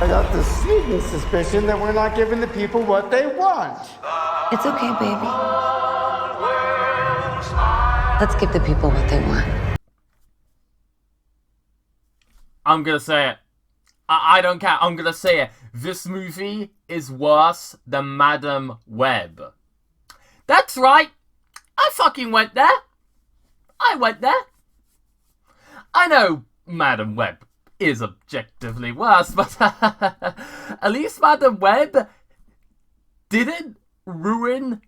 I got the sneaking suspicion that we're not giving the people what they want. It's okay, baby. Let's give the people what they want. I'm gonna say it. I don't care. I'm gonna say it. This movie is worse than Madam Web. That's right. I fucking went there. I went there. I know Madam Web is objectively worse, but at least Madam Web didn't ruin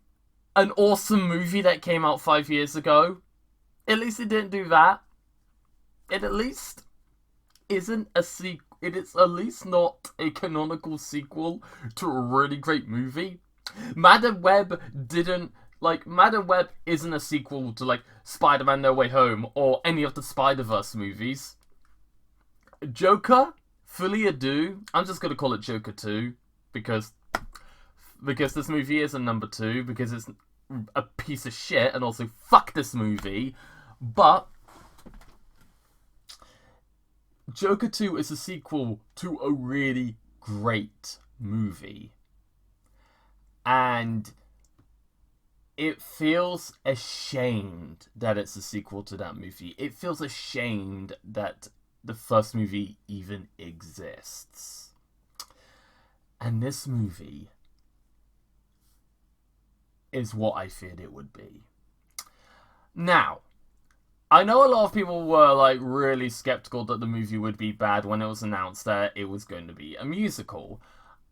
an awesome movie that came out 5 years ago. At least it didn't do that. It at least isn't a sequel. It is at least not a canonical sequel to a really great movie. Madam Web isn't a sequel to, like, Spider-Man No Way Home or any of the Spider-Verse movies. Joker, Fully Ado, I'm just gonna call it Joker 2, because this movie is a number 2, because it's a piece of shit, and also fuck this movie, but Joker 2 is a sequel to a really great movie. And it feels ashamed that it's a sequel to that movie. It feels ashamed that the first movie even exists. And this movie is what I feared it would be. Now, I know a lot of people were, like, really skeptical that the movie would be bad when it was announced that it was going to be a musical.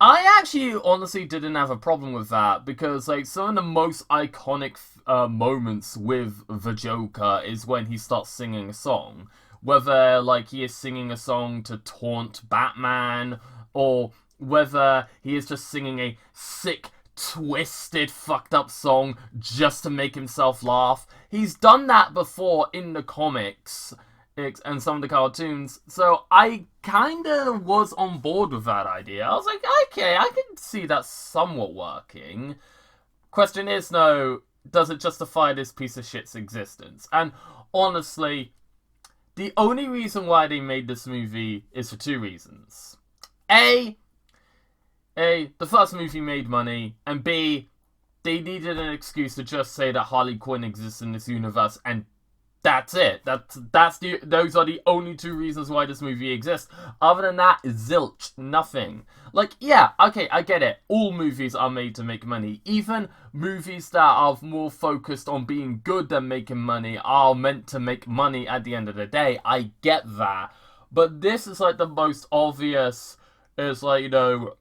I actually honestly didn't have a problem with that, because, like, some of the most iconic moments with the Joker is when he starts singing a song. Whether, like, he is singing a song to taunt Batman, or whether he is just singing a sick, twisted, fucked up song just to make himself laugh. He's done that before in the comics and some of the cartoons, so I kinda was on board with that idea. I was like, okay, I can see that somewhat working. Question is, though, does it justify this piece of shit's existence? And honestly, the only reason why they made this movie is for two reasons. A, the first movie made money, and B, they needed an excuse to just say that Harley Quinn exists in this universe, and that's it. Those are the only two reasons why this movie exists. Other than that, zilch, nothing. Like, yeah, okay, I get it. All movies are made to make money. Even movies that are more focused on being good than making money are meant to make money at the end of the day. I get that. But this is, like, the most obvious, is, like, you know,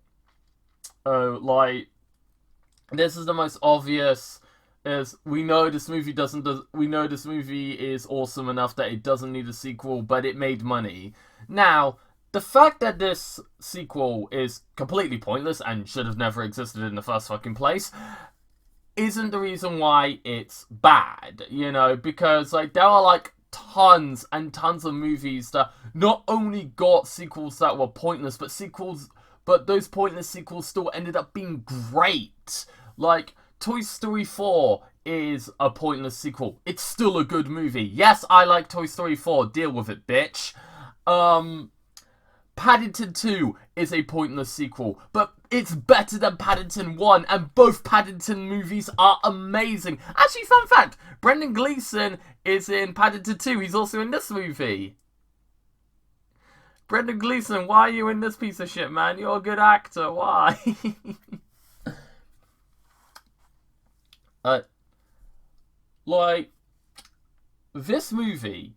this is the most obvious, is we know this movie is awesome enough that it doesn't need a sequel, but it made money. Now, the fact that this sequel is completely pointless and should have never existed in the first fucking place isn't the reason why it's bad, you know, because, like, there are, like, tons and tons of movies that not only got sequels that were pointless, but those pointless sequels still ended up being great. Like, Toy Story 4 is a pointless sequel. It's still a good movie. Yes, I like Toy Story 4. Deal with it, bitch. Paddington 2 is a pointless sequel, but it's better than Paddington 1, and both Paddington movies are amazing. Actually, fun fact, Brendan Gleeson is in Paddington 2. He's also in this movie. Brendan Gleeson, why are you in this piece of shit, man? You're a good actor. Why? Like, this movie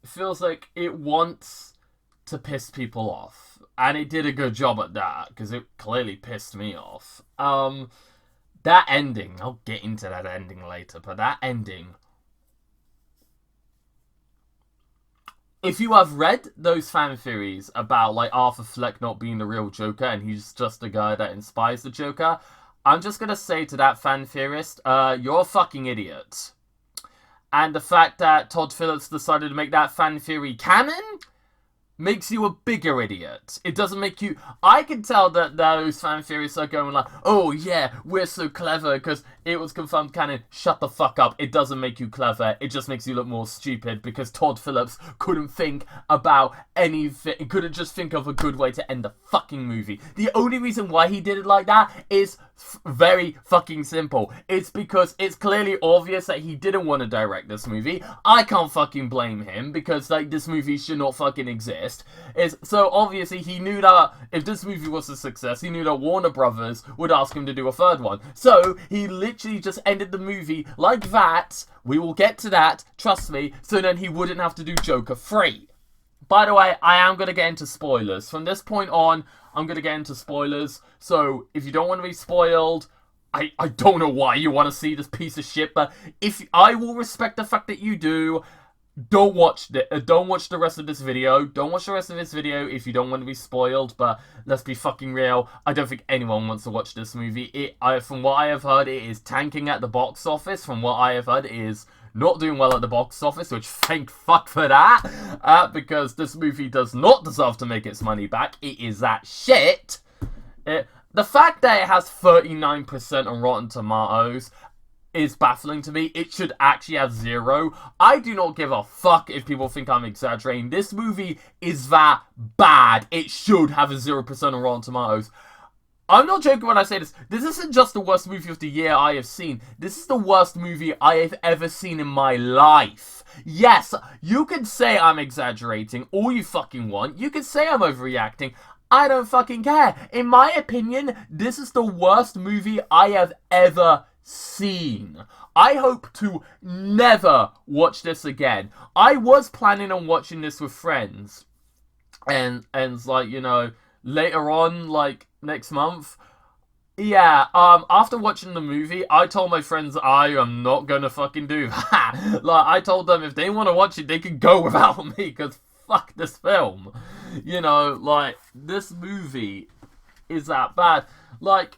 feels like it wants to piss people off. And it did a good job at that, because it clearly pissed me off. That ending, I'll get into that ending later, but that ending, if you have read those fan theories about, like, Arthur Fleck not being the real Joker and he's just the guy that inspires the Joker, I'm just gonna say to that fan theorist, you're a fucking idiot. And the fact that Todd Phillips decided to make that fan theory canon makes you a bigger idiot. It doesn't make you... I can tell that those fan theorists are going like, oh yeah, we're so clever because it was confirmed canon. Shut the fuck up. It doesn't make you clever. It just makes you look more stupid because Todd Phillips couldn't think about anything. Couldn't just think of a good way to end the fucking movie. The only reason why he did it like that is very fucking simple. It's because it's clearly obvious that he didn't want to direct this movie. I can't fucking blame him because like this movie should not fucking exist. So obviously he knew that if this movie was a success, he knew that Warner Brothers would ask him to do a third one. So he literally just ended the movie like that. We will get to that, trust me, so then he wouldn't have to do Joker 3. By the way, I am going to get into spoilers. From this point on, I'm going to get into spoilers. So if you don't want to be spoiled, I don't know why you want to see this piece of shit, but if I will respect the fact that you do. Don't watch the rest of this video. Don't watch the rest of this video if you don't want to be spoiled. But let's be fucking real. I don't think anyone wants to watch this movie. From what I have heard, it is tanking at the box office. From what I have heard, it is not doing well at the box office, which thank fuck for that. Because this movie does not deserve to make its money back. It is that shit. The fact that it has 39% on Rotten Tomatoes is baffling to me. It should actually have 0. I do not give a fuck if people think I'm exaggerating. This movie is that bad. It should have a 0% on Rotten Tomatoes. I'm not joking when I say this. This isn't just the worst movie of the year I have seen. This is the worst movie I have ever seen in my life. Yes, you can say I'm exaggerating all you fucking want. You can say I'm overreacting. I don't fucking care. In my opinion, this is the worst movie I have ever seen. I hope to never watch this again. I was planning on watching this with friends, and like, you know, later on, like next month. Yeah, after watching the movie, I told my friends I am not gonna fucking do that. Like, I told them if they want to watch it, they can go without me, because fuck this film. You know, like, this movie is that bad. Like,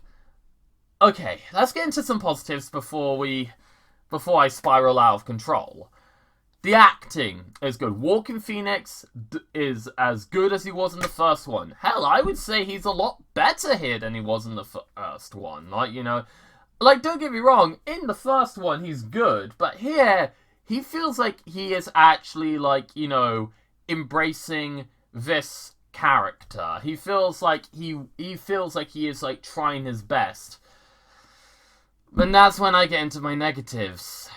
okay, let's get into some positives before I spiral out of control. The acting is good. Joaquin Phoenix is as good as he was in the first one. Hell, I would say he's a lot better here than he was in the first one. Like, you know, like, don't get me wrong, in the first one he's good, but here he feels like he is actually, like, you know, embracing this character. He feels like he is, like, trying his best. And that's when I get into my negatives.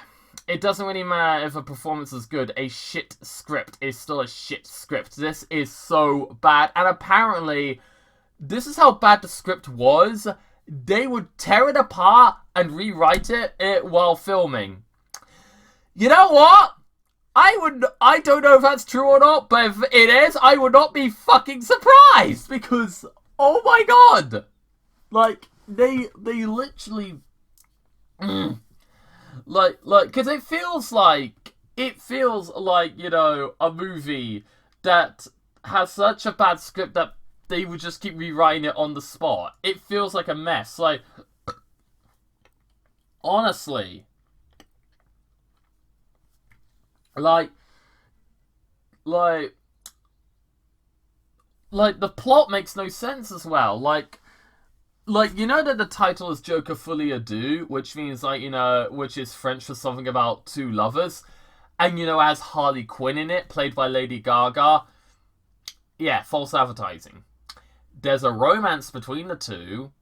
It doesn't really matter if a performance is good. A shit script is still a shit script. This is so bad. And apparently, this is how bad the script was. They would tear it apart and rewrite it while filming. You know what? I don't know if that's true or not, but if it is, I would not be fucking surprised. Because, oh my god. Like, they literally... Like, because it feels like, you know, a movie that has such a bad script that they would just keep rewriting it on the spot. It feels like a mess. Like, honestly, like the plot makes no sense as well. Like, you know that the title is Joker Folie à Deux, which means, like, you know, which is French for something about two lovers. And, you know, has Harley Quinn in it, played by Lady Gaga. Yeah, false advertising. There's a romance between the two,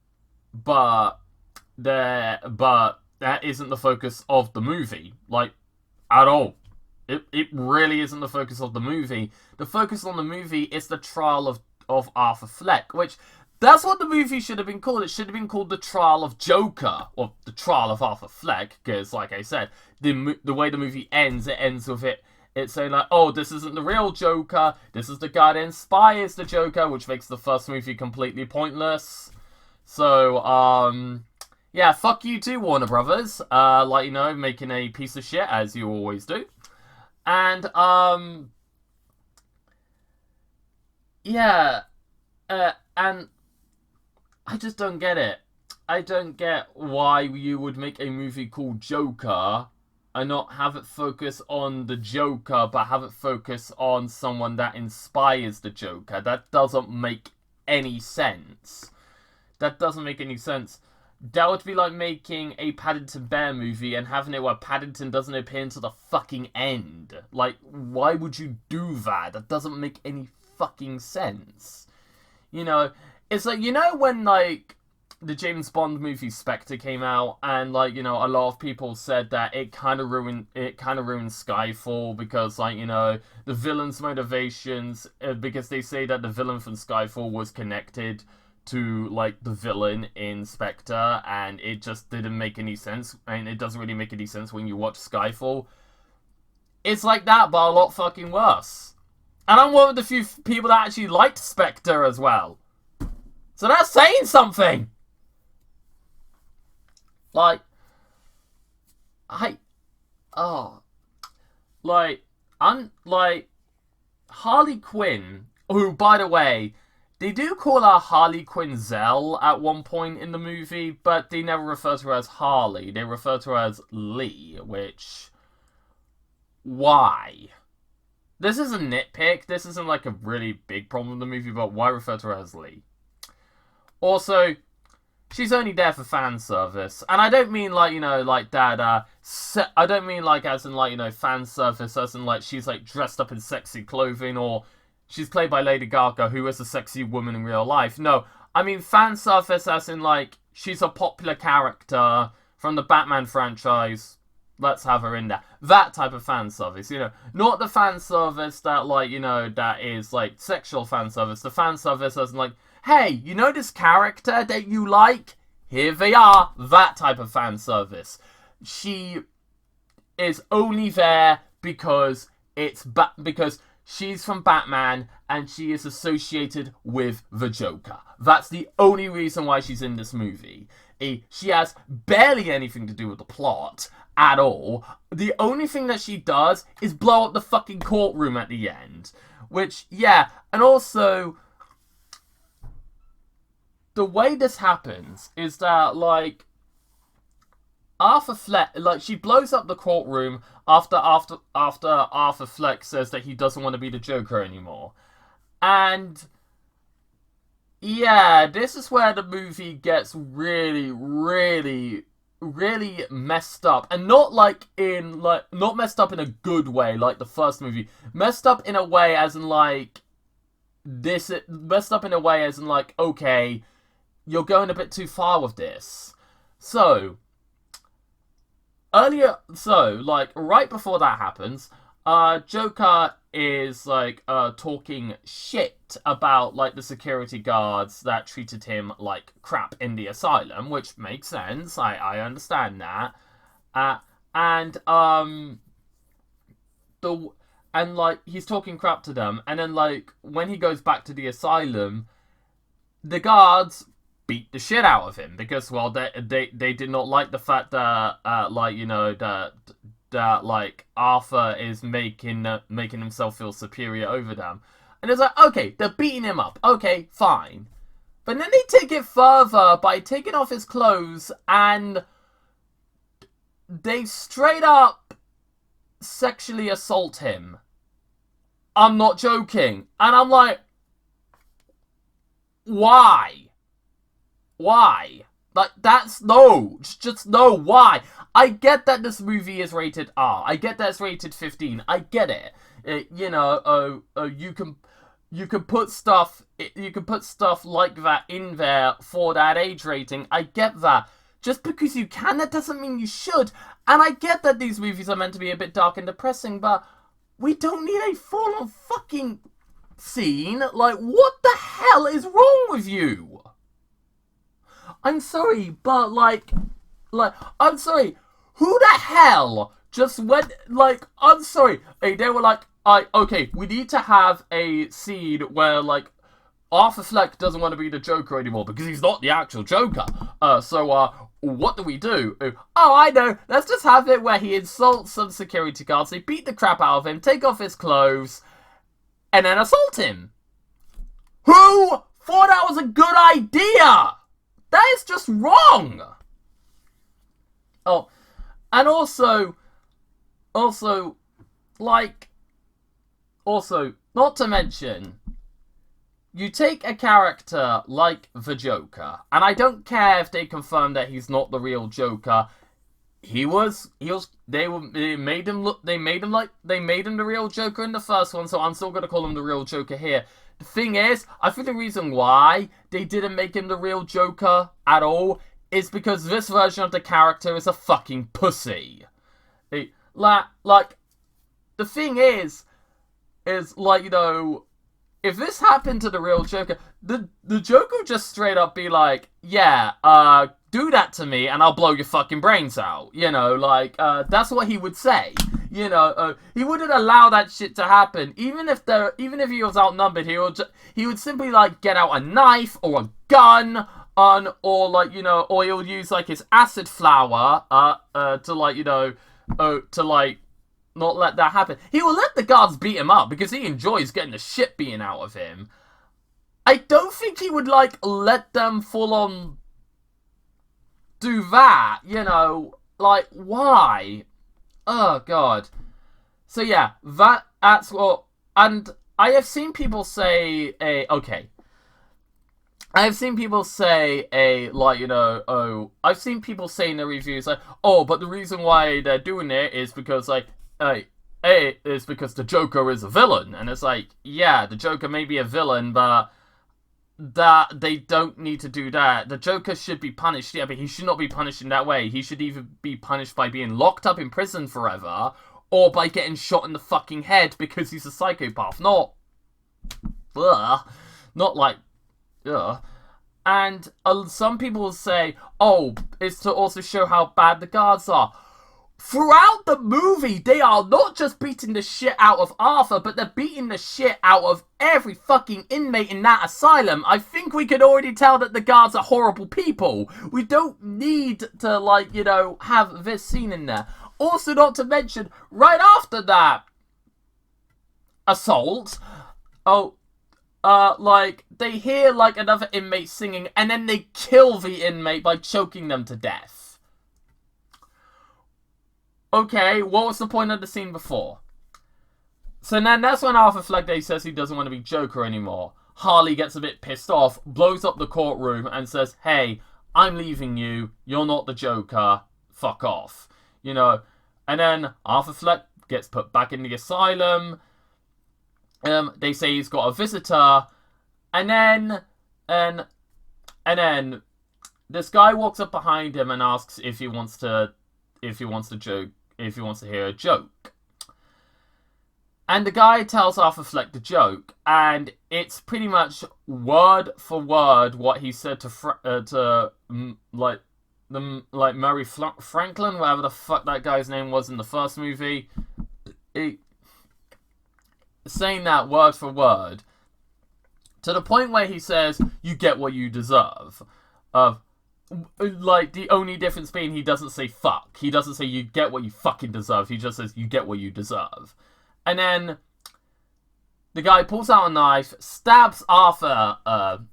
but that isn't the focus of the movie. Like, at all. It really isn't the focus of the movie. The focus on the movie is the trial of Arthur Fleck, which... That's what the movie should have been called. It should have been called The Trial of Joker, or The Trial of Arthur Fleck, because, like I said, the way the movie ends, it ends with it saying, like, oh, this isn't the real Joker, this is the guy that inspires the Joker, which makes the first movie completely pointless. So, yeah, fuck you too, Warner Brothers. Like, you know, making a piece of shit, as you always do. And, yeah, and... I just don't get it. I don't get why you would make a movie called Joker and not have it focus on the Joker, but have it focus on someone that inspires the Joker. That doesn't make any sense. That doesn't make any sense. That would be like making a Paddington Bear movie and having it where Paddington doesn't appear until the fucking end. Like, why would you do that? That doesn't make any fucking sense. You know, it's like, you know when, like, the James Bond movie Spectre came out, and, like, you know, a lot of people said that it kind of ruined Skyfall because, like, you know, the villain's motivations, because they say that the villain from Skyfall was connected to, like, the villain in Spectre, and it just didn't make any sense, and it doesn't really make any sense when you watch Skyfall. It's like that, but a lot fucking worse. And I'm one of the few people that actually liked Spectre as well. So that's saying something! Like, Harley Quinn, who, by the way, they do call her Harley Quinzel at one point in the movie, but they never refer to her as Harley. They refer to her as Lee, which... Why? This is a nitpick. This isn't like a really big problem in the movie, but why refer to her as Lee? Also, she's only there for fan service. And I don't mean like, you know, like that, I don't mean like as in like, you know, fan service as in like she's like dressed up in sexy clothing or she's played by Lady Gaga, who is a sexy woman in real life. No, I mean fan service as in like she's a popular character from the Batman franchise. Let's have her in there. That type of fan service, you know. Not the fan service that, like, you know, that is, like, sexual fan service. The fan service as in, like, hey, you know this character that you like? Here they are. That type of fan service. She is only there because because she's from Batman and she is associated with the Joker. That's the only reason why she's in this movie. She has barely anything to do with the plot at all. The only thing that she does is blow up the fucking courtroom at the end. Which, yeah, and also, the way this happens is that, like, Arthur Fleck, like, she blows up the courtroom after Arthur Fleck says that he doesn't want to be the Joker anymore. And yeah, this is where the movie gets really, really, really messed up. And not messed up in a good way like the first movie. Messed up in a way as in like, okay, you're going a bit too far with this. So, right before that happens, Joker is, like, talking shit about, like, the security guards that treated him like crap in the asylum, which makes sense. I understand that. He's talking crap to them, and then, like, when he goes back to the asylum, the guards beat the shit out of him because, well, they did not like the fact that, like, Arthur is making himself feel superior over them. And it's like, okay, they're beating him up. Okay, fine. But then they take it further by taking off his clothes and they straight up sexually assault him. I'm not joking. And I'm like, why? Why? Like, just no, why? I get that this movie is rated R. I get that it's rated 15. I get it. You can put stuff like that in there for that age rating. I get that. Just because you can, that doesn't mean you should. And I get that these movies are meant to be a bit dark and depressing, but we don't need a full-on fucking scene. Like, what the hell is wrong with you? I'm sorry, but, I'm sorry, who the hell just went, like, I'm sorry, they were like, okay, we need to have a scene where, like, Arthur Fleck doesn't want to be the Joker anymore because he's not the actual Joker. So what do we do? Oh, I know, let's just have it where he insults some security guards, they beat the crap out of him, take off his clothes, and then assault him. Who thought that was a good idea? That is just wrong! Oh, and also, Also, like, not to mention, you take a character like the Joker, and I don't care if they confirm that he's not the real Joker. They made him the real Joker in the first one, so I'm still gonna call him the real Joker here. The thing is, I think the reason why they didn't make him the real Joker at all is because this version of the character is a fucking pussy. Like, the thing is like, you know, if this happened to the real Joker, the Joker would just straight up be like, yeah, do that to me and I'll blow your fucking brains out. You know, like, that's what he would say. You know, he wouldn't allow that shit to happen. Even if he was outnumbered, he would simply, like, get out a knife or a gun, or, like, you know, or he would use, like, his acid flower, to, like, you know, to, like, not let that happen. He will let the guards beat him up because he enjoys getting the shit beaten out of him. I don't think he would, like, let them full on do that, you know, like, why? Oh, God. So, yeah, that's what, and I have seen people say, like, you know, I've seen people say in the reviews, like, oh, but the reason why they're doing it is because, like, is because the Joker is a villain. And it's like, yeah, the Joker may be a villain, but that they don't need to do that. The Joker should be punished, yeah, but he should not be punished in that way. He should either be punished by being locked up in prison forever, or by getting shot in the fucking head because he's a psychopath. Not like, And some people will say, oh, it's to also show how bad the guards are. Throughout the movie, they are not just beating the shit out of Arthur, but they're beating the shit out of every fucking inmate in that asylum. I think we could already tell that the guards are horrible people. We don't need to, like, you know, have this scene in there. Also, not to mention, right after that assault, like, they hear, like, another inmate singing, and then they kill the inmate by choking them to death. Okay, what was the point of the scene before? So then that's when Arthur Fleck Day says he doesn't want to be Joker anymore. Harley gets a bit pissed off, blows up the courtroom, and says, hey, I'm leaving you. You're not the Joker. Fuck off. You know, and then Arthur Fleck gets put back in the asylum. They say he's got a visitor. And then this guy walks up behind him and asks if he wants to hear a joke. And the guy tells Arthur Fleck the joke, and it's pretty much word for word what he said to Murray Franklin, whatever the fuck that guy's name was in the first movie. Saying that word for word, to the point where he says, you get what you deserve. Like, the only difference being he doesn't say fuck. He doesn't say you get what you fucking deserve. He just says you get what you deserve. And then the guy pulls out a knife, stabs Arthur, and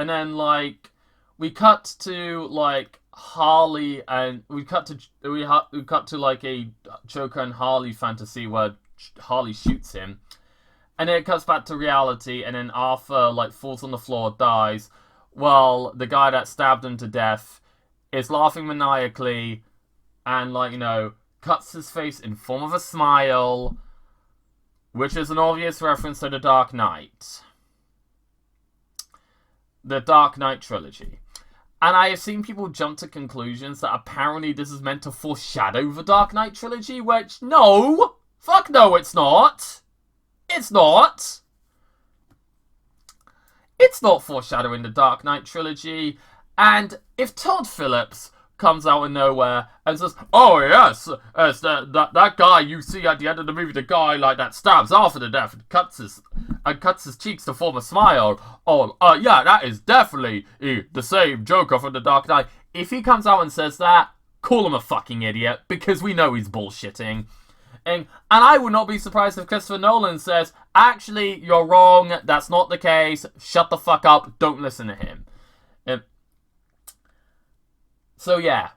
then, like, we cut to, like, Harley, and we cut to like a Joker and Harley fantasy where Harley shoots him. And then it cuts back to reality, and then Arthur, like, falls on the floor, dies. Well, the guy that stabbed him to death is laughing maniacally and, like, you know, cuts his face in form of a smile, which is an obvious reference to The Dark Knight. The Dark Knight trilogy. And I have seen people jump to conclusions that apparently this is meant to foreshadow the Dark Knight trilogy, which, no! Fuck no, it's not! It's not! It's not foreshadowing the Dark Knight trilogy. And if Todd Phillips comes out of nowhere and says, oh yes, that guy you see at the end of the movie, the guy like that stabs Arthur to death and cuts his cheeks to form a smile. Oh, yeah, that is definitely the same Joker from the Dark Knight. If he comes out and says that, call him a fucking idiot, because we know he's bullshitting. And I would not be surprised if Christopher Nolan says, actually, you're wrong, that's not the case, shut the fuck up, don't listen to him. So yeah.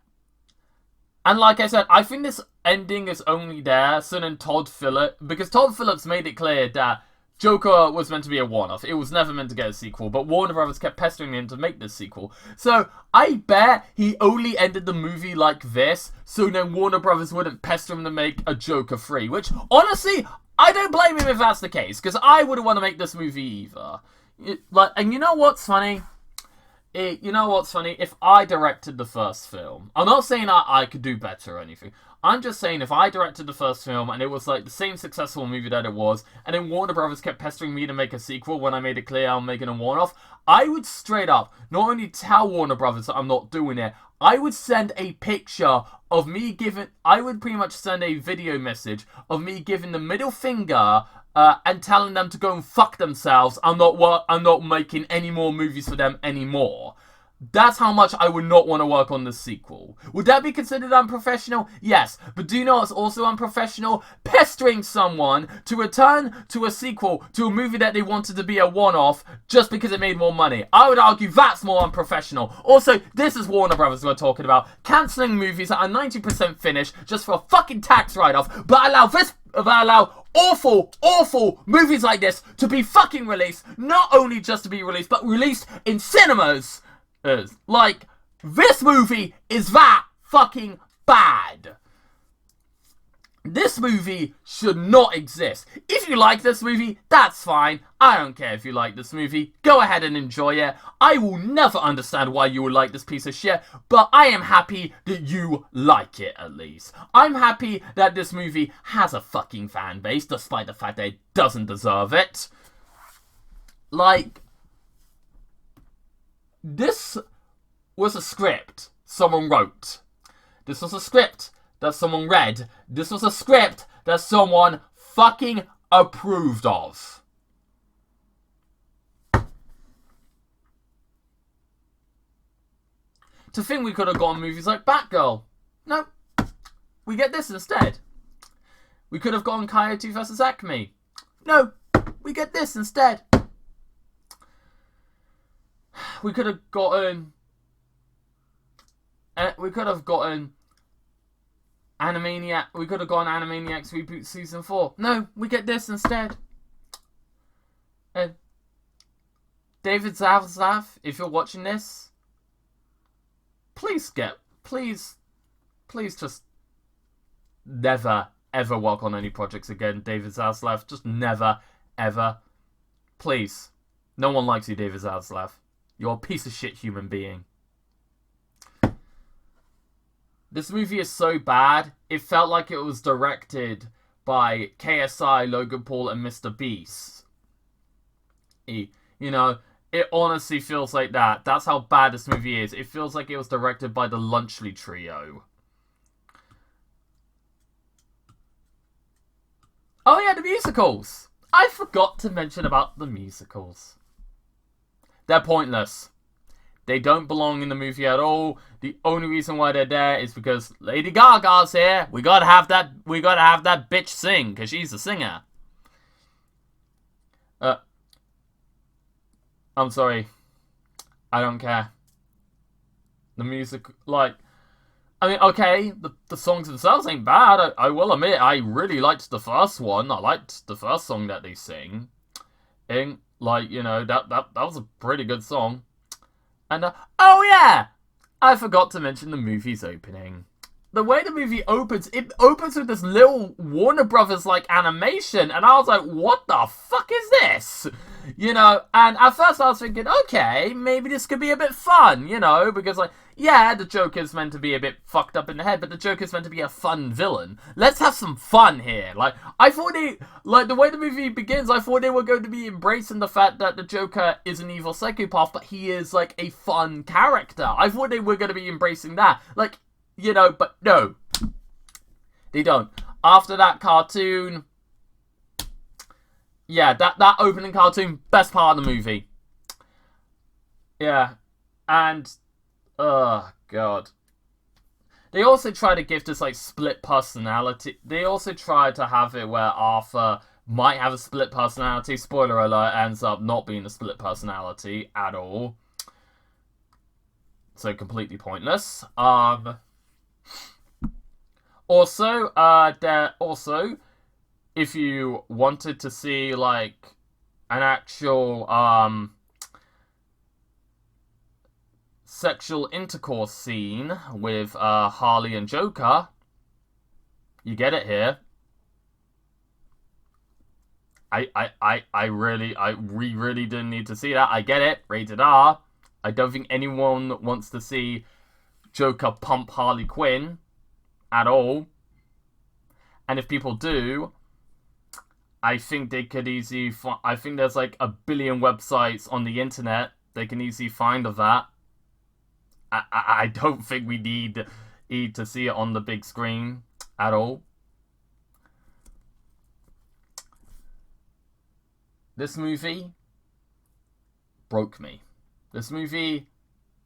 And like I said, I think this ending is only there so then Todd Phillips, because Todd Phillips made it clear that Joker was meant to be a one-off. It was never meant to get a sequel, but Warner Brothers kept pestering him to make this sequel. So I bet he only ended the movie like this so then Warner Brothers wouldn't pester him to make a Joker 3, which honestly, I don't blame him if that's the case, because I wouldn't want to make this movie either. And you know what's funny? If I directed the first film, I'm not saying I could do better or anything. I'm just saying if I directed the first film and it was like the same successful movie that it was, and then Warner Brothers kept pestering me to make a sequel when I made it clear I'm making a one-off, I would straight up not only tell Warner Brothers that I'm not doing it, I would send a picture of me I would pretty much send a video message of me giving the middle finger and telling them to go and fuck themselves. I'm not making any more movies for them anymore. That's how much I would not want to work on the sequel. Would that be considered unprofessional? Yes. But do you know what's also unprofessional? Pestering someone to return to a sequel to a movie that they wanted to be a one-off just because it made more money. I would argue that's more unprofessional. Also, this is Warner Brothers we're talking about. Cancelling movies that are 90% finished just for a fucking tax write-off, but allow awful movies like this to be fucking released. Not only just to be released, but released in cinemas. Like, this movie is that fucking bad. This movie should not exist. If you like this movie, that's fine. I don't care if you like this movie. Go ahead and enjoy it. I will never understand why you would like this piece of shit, but I am happy that you like it, at least. I'm happy that this movie has a fucking fan base, despite the fact that it doesn't deserve it. Like, this was a script someone wrote. This was a script that someone read. This was a script that someone fucking approved of. To think we could have gone movies like Batgirl. No. We get this instead. We could have gone Coyote vs. Acme. No. We get this instead. We could have gotten Animaniacs. We could have gone Animaniacs Reboot Season 4. No, we get this instead. David Zaslav, if you're watching this, please just never ever work on any projects again, David Zaslav. Just never ever. Please. No one likes you, David Zaslav. You're a piece of shit human being. This movie is so bad, it felt like it was directed by KSI, Logan Paul, and Mr. Beast. You know, it honestly feels like that. That's how bad this movie is. It feels like it was directed by the Lunchley Trio. Oh yeah, the musicals! I forgot to mention about the musicals. They're pointless. They don't belong in the movie at all. The only reason why they're there is because Lady Gaga's here. We gotta have that bitch sing, because she's a singer. I'm sorry. I don't care. The music, like, I mean, okay, the songs themselves ain't bad. I will admit, I really liked the first one. I liked the first song that they sing. And, like, you know, that was a pretty good song. And, oh yeah! I forgot to mention the movie's opening. The way the movie opens, it opens with this little Warner Brothers, like, animation. And I was like, what the fuck is this? You know, and at first I was thinking, okay, maybe this could be a bit fun, you know, because, like, yeah, the Joker's meant to be a bit fucked up in the head, but the Joker's meant to be a fun villain. Let's have some fun here. Like, I thought the way the movie begins, I thought they were going to be embracing the fact that the Joker is an evil psychopath, but he is, like, a fun character. I thought they were going to be embracing that. Like, you know, but no. They don't. After that cartoon, yeah, that opening cartoon, best part of the movie. Yeah, and oh, God. They also try to give this, like, split personality. They also try to have it where Arthur might have a split personality. Spoiler alert, ends up not being a split personality at all. So, completely pointless. Also, if you wanted to see like an actual sexual intercourse scene with Harley and Joker, you get it here. We really didn't need to see that. I get it, rated R. I don't think anyone wants to see Joker pump Harley Quinn at all. And if people do, I think they could easily. I think there's like a billion websites on the internet they can easily find of that. I don't think we need to see it on the big screen at all. This movie broke me. This movie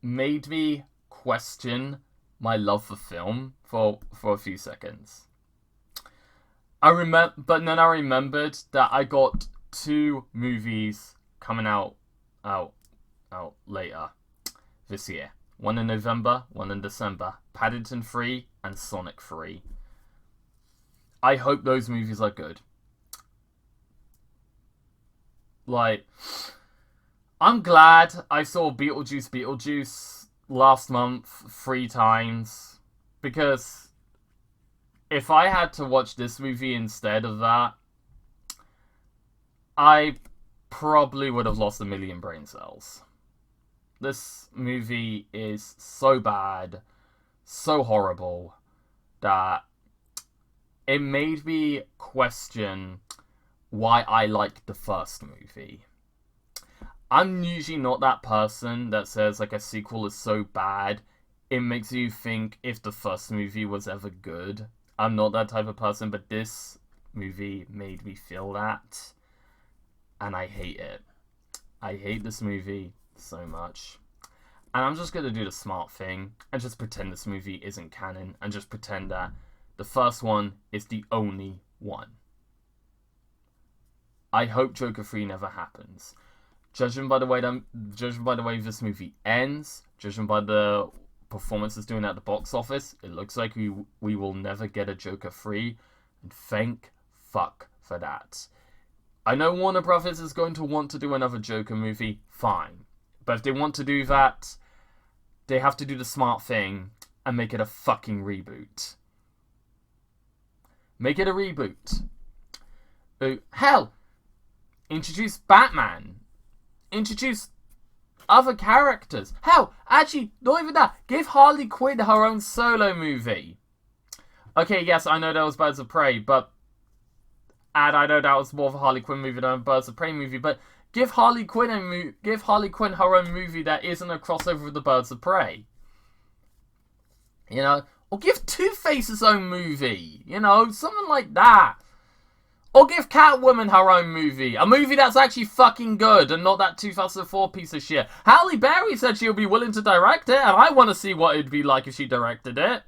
made me question my love for film for a few seconds. But then I remembered that I got 2 movies coming out later this year. One in November, one in December. Paddington 3 and Sonic 3. I hope those movies are good. Like, I'm glad I saw Beetlejuice last month 3 times. Because if I had to watch this movie instead of that, I probably would have lost 1 million brain cells. This movie is so bad, so horrible, that it made me question why I liked the first movie. I'm usually not that person that says like a sequel is so bad it makes you think if the first movie was ever good. I'm not that type of person, but this movie made me feel that, and I hate it. I hate this movie so much. And I'm just going to do the smart thing and just pretend this movie isn't canon and just pretend that the first one is the only one. I hope Joker 3 never happens. Judging by the way this movie ends, judging by the performances doing at the box office, it looks like we will never get a Joker 3, and thank fuck for that. I know Warner Brothers is going to want to do another Joker movie, fine. But if they want to do that, they have to do the smart thing and make it a fucking reboot. Make it a reboot. Hell, introduce Batman. Introduce other characters. Hell, actually, not even that. Give Harley Quinn her own solo movie. Okay, yes, I know that was Birds of Prey, but... And I know that was more of a Harley Quinn movie than a Birds of Prey movie, but give Harley Quinn her own movie that isn't a crossover with the Birds of Prey. You know? Or give Two-Face his own movie. You know? Something like that. Or give Catwoman her own movie. A movie that's actually fucking good and not that 2004 piece of shit. Halle Berry said she'll be willing to direct it, and I want to see what it'd be like if she directed it.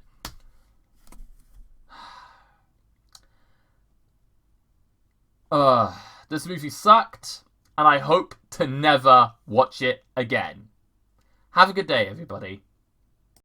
This movie sucked, and I hope to never watch it again. Have a good day, everybody.